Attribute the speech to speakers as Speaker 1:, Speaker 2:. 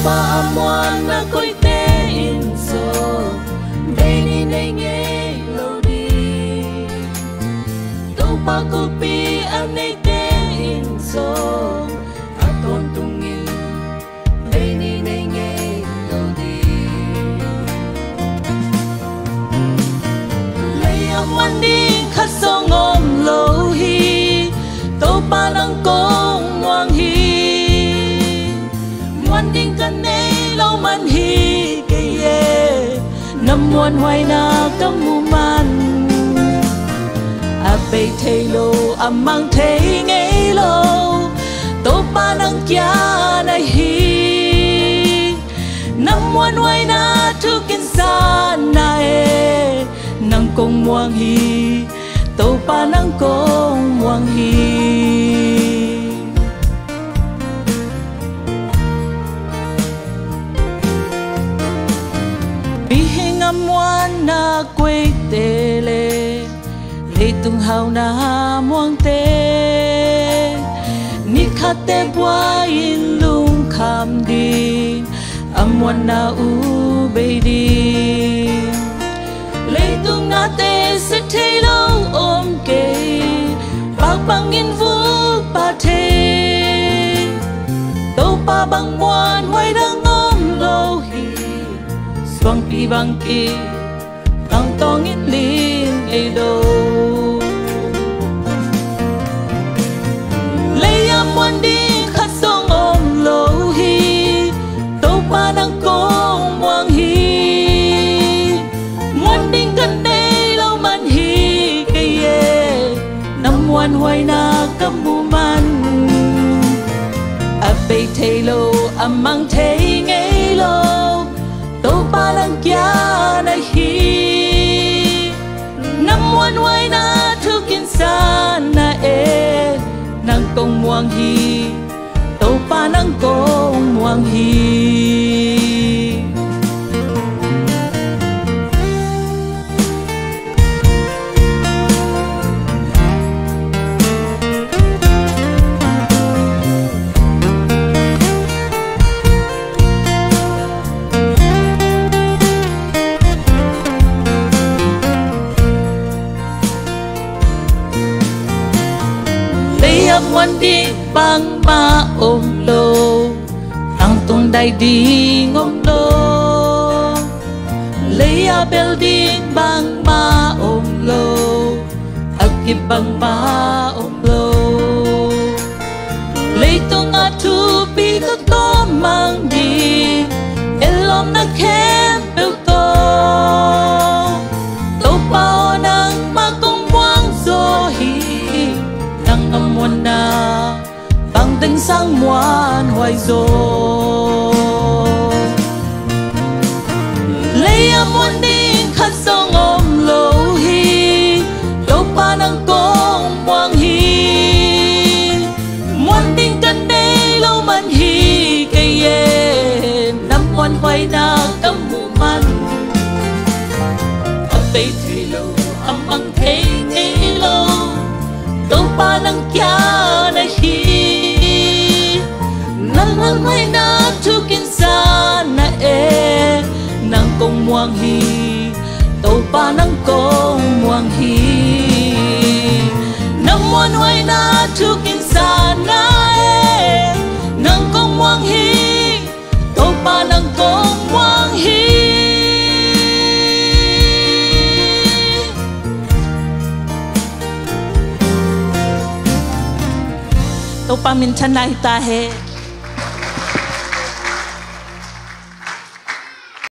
Speaker 1: pa amuan na ko'y tein so Beni nay ngay lâu đi Tô pa cô pi an nay tein so Aton tungin Beni nay ngay lâu đi Lấy amuan đi khát so ngom lâu hi Tô pa nang kong ngoang hi Ngoan đinh cần nay lâu man hi cây ye Năm muôn hoài na cam mu man A bay thay lô a mang thay ngay lâu Tô pa nang kia na hi Năm muôn hoài na thu kinh sa na e Nang kong muang hi Tô pa nang kong muang hi Muan na quê tê lê lê tung hào na muang tê nít khát tê bua in lung kham đi muan na u bê đi lê tung na tê sẽ thấy lâu ôm kê bạc băng in vũ ba thê đâu pa băng muan hoài đang ôm lâu hi Bang pi bang ki Tang tong it ling ay do Lay amuan di khát song om lâu hi Tô pa nang kong muang hi Muan ding kan day lâu man hi kay ye Nam muan hoài na cam bu man A bay thay lâu a mang thay ngay lâu Tô pa lang kia na hi Năm muôn hoài na thu kinh sa na e Nang kong muang hi Tô pa nang kong muang hi Muan đi bang ma ôm lô Ang tung đai đi ngom lô Lấy a bel đi bang ma ôm lô Akip bang ma ôm lô Lấy tung a thu pi các có mang đi Elom na khem bel to Tô pa nang ma kong muang zo hi Nang muan na bang tinh sang muan hoài zo lấy muan đi khát song om lâu hi Tô pa nang kong muang hi muan đinh kan day lâu man hi kay ye Nam muan hoài na cam mu man A bay thay lâu a mang thay ngay lâu Tô pa nang kia na hi Nang nang hoài na thu kinh sa na e Nang kong muang hi Tô pa nang kong muang hi Nam muan hoài na thu kinh sa na e Nang kong muang hi Tô pa nang kong muang hi Tô pa min chanai ta he